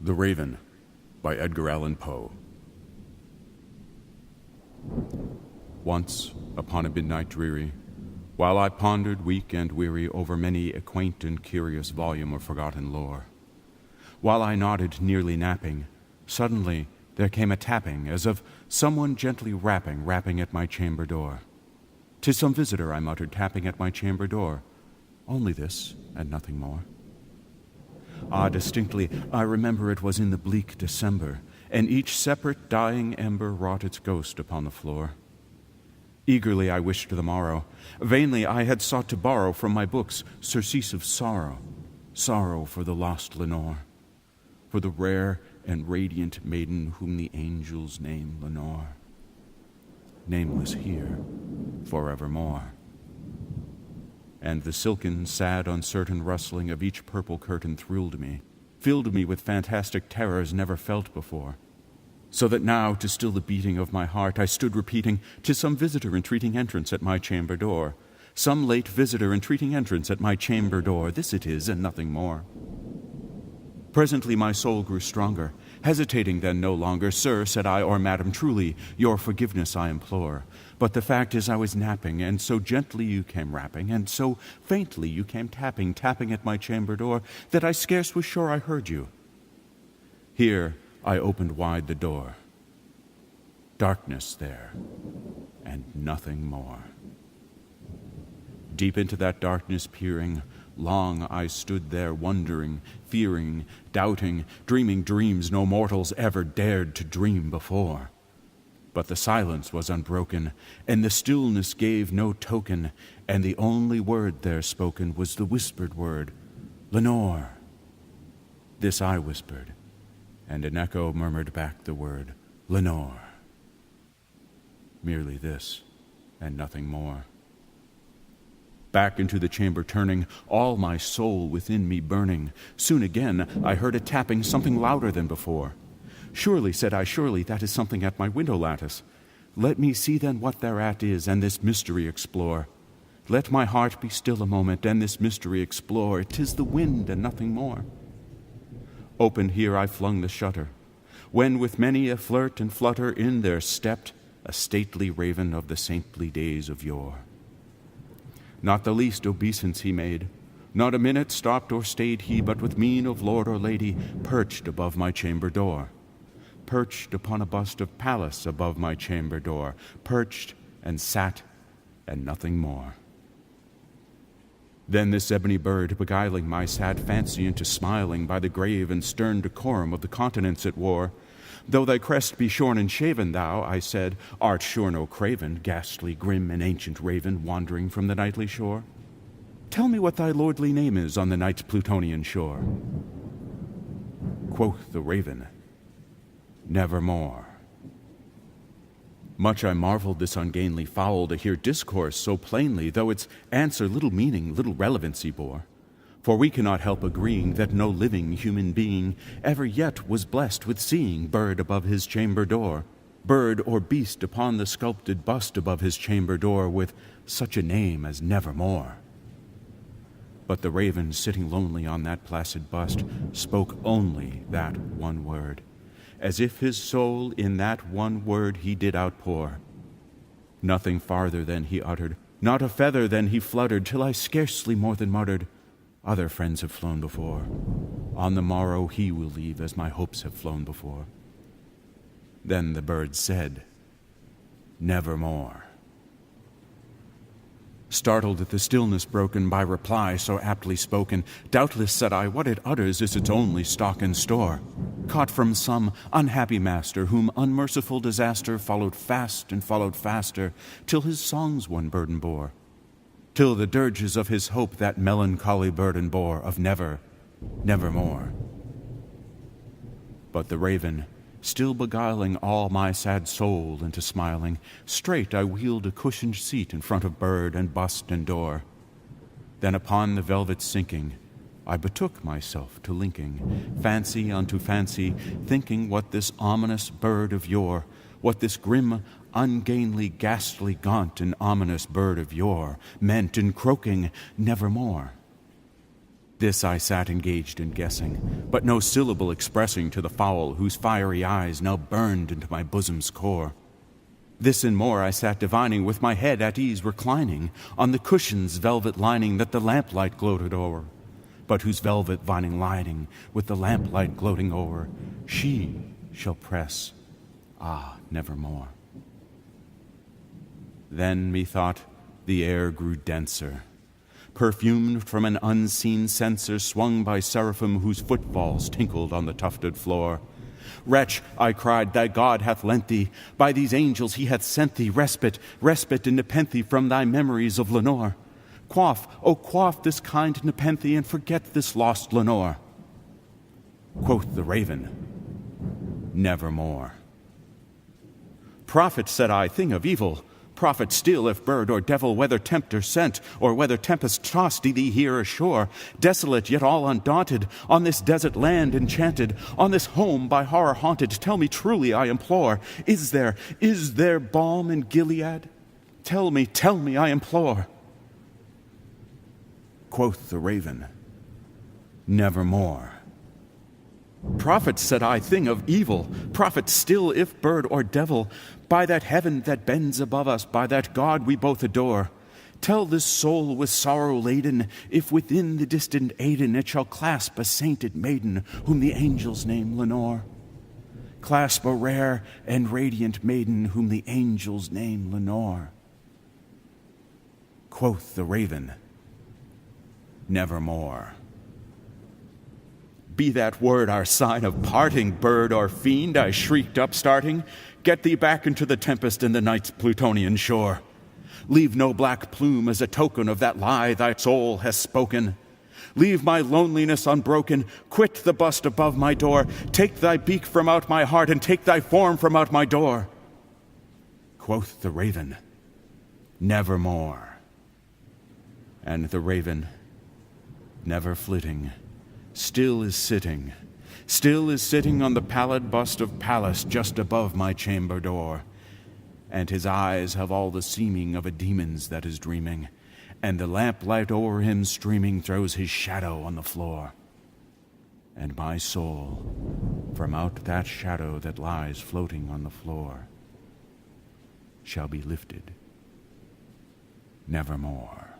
The Raven by Edgar Allan Poe. Once, upon a midnight dreary, while I pondered weak and weary over many a quaint and curious volume of forgotten lore, while I nodded, nearly napping, suddenly there came a tapping, as of someone gently rapping at my chamber door. "'Tis some visitor," I muttered, "tapping at my chamber door. Only this, and nothing more." Ah, distinctly, I remember it was in the bleak December, and each separate dying ember wrought its ghost upon the floor. Eagerly I wished the morrow. Vainly I had sought to borrow from my books surcease of sorrow, sorrow for the lost Lenore, for the rare and radiant maiden whom the angels name Lenore, nameless here forevermore. And the silken, sad, uncertain rustling of each purple curtain thrilled me, filled me with fantastic terrors never felt before, so that now, to still the beating of my heart, I stood repeating, "'Tis some visitor entreating entrance at my chamber door. Some late visitor entreating entrance at my chamber door. This it is, and nothing more." Presently my soul grew stronger, hesitating then no longer. "Sir," said I, "or madam, truly, your forgiveness I implore. But the fact is I was napping, and so gently you came rapping, and so faintly you came tapping at my chamber door, that I scarce was sure I heard you." Here I opened wide the door. Darkness there, and nothing more. Deep into that darkness peering, long I stood there wondering, fearing, doubting, dreaming dreams no mortals ever dared to dream before. But the silence was unbroken, and the stillness gave no token, and the only word there spoken was the whispered word, "Lenore." This I whispered, and an echo murmured back the word, "Lenore." Merely this, and nothing more. Back into the chamber turning, all my soul within me burning, soon again I heard a tapping, something louder than before. "Surely," said I, "surely that is something at my window lattice. Let me see then what thereat is, and this mystery explore. Let my heart be still a moment, and this mystery explore. 'Tis the wind, and nothing more." Open here I flung the shutter, when with many a flirt and flutter in there stepped a stately raven of the saintly days of yore. Not the least obeisance he made, not a minute stopped or stayed he, but with mien of lord or lady perched above my chamber door, perched upon a bust of Pallas above my chamber door, perched and sat, and nothing more. Then this ebony bird, beguiling my sad fancy into smiling by the grave and stern decorum of the countenance it wore, "Though thy crest be shorn and shaven, thou," I said, "art sure no craven, ghastly, grim, and ancient raven, wandering from the nightly shore. Tell me what thy lordly name is on the night's Plutonian shore." Quoth the raven, "Nevermore." Much I marveled this ungainly fowl to hear discourse so plainly, though its answer little meaning, little relevancy bore. For we cannot help agreeing that no living human being ever yet was blessed with seeing bird above his chamber door, bird or beast upon the sculpted bust above his chamber door, with such a name as Nevermore. But the raven, sitting lonely on that placid bust, spoke only that one word, as if his soul in that one word he did outpour. Nothing farther than he uttered, not a feather than he fluttered, till I scarcely more than muttered, "Other friends have flown before. On the morrow he will leave, as my hopes have flown before." Then the bird said, "Nevermore." Startled at the stillness broken by reply so aptly spoken, "Doubtless," said I, "what it utters is its only stock and store, caught from some unhappy master, whom unmerciful disaster followed fast and followed faster, till his songs one burden bore, till the dirges of his hope that melancholy burden bore, of never, nevermore." But the raven, still beguiling all my sad soul into smiling, straight I wheeled a cushioned seat in front of bird and bust and door. Then upon the velvet sinking, I betook myself to linking fancy unto fancy, thinking what this ominous bird of yore, what this grim, ungainly, ghastly, gaunt, and ominous bird of yore meant in croaking "Nevermore." This I sat engaged in guessing, but no syllable expressing to the fowl whose fiery eyes now burned into my bosom's core. This and more I sat divining, with my head at ease reclining on the cushion's velvet lining that the lamplight gloated o'er, but whose velvet vining lining with the lamplight gloating o'er she shall press, nevermore. Then methought the air grew denser, perfumed from an unseen censer swung by seraphim whose footfalls tinkled on the tufted floor. Wretch, I cried, thy God hath lent thee, by these angels he hath sent thee respite, respite and nepenthe from thy memories of Lenore. Quaff, O quaff this kind nepenthe, and forget this lost Lenore. Quoth the raven, nevermore. Prophet, said I, thing of evil, prophet still, if bird or devil, whether tempter sent, or whether tempest tossed thee here ashore, desolate yet all undaunted, on this desert land enchanted, on this home by horror haunted, tell me truly, I implore, is there balm in Gilead? Tell me, I implore. Quoth the raven, nevermore. Prophet, said I, thing of evil, prophet still, if bird or devil, by that heaven that bends above us, by that God we both adore, tell this soul with sorrow laden, if within the distant Aidenn it shall clasp a sainted maiden, whom the angels name Lenore. Clasp a rare and radiant maiden, whom the angels name Lenore. Quoth the raven, nevermore. Be that word our sign of parting, bird or fiend, I shrieked upstarting. Get thee back into the tempest and the night's Plutonian shore. Leave no black plume as a token of that lie thy soul has spoken. Leave my loneliness unbroken. Quit the bust above my door. Take thy beak from out my heart, and take thy form from out my door. Quoth the raven, nevermore. And the raven, never flitting, still is sitting on the pallid bust of Pallas just above my chamber door. And his eyes have all the seeming of a demon's that is dreaming, and the lamplight o'er him streaming throws his shadow on the floor. And my soul, from out that shadow that lies floating on the floor, shall be lifted nevermore.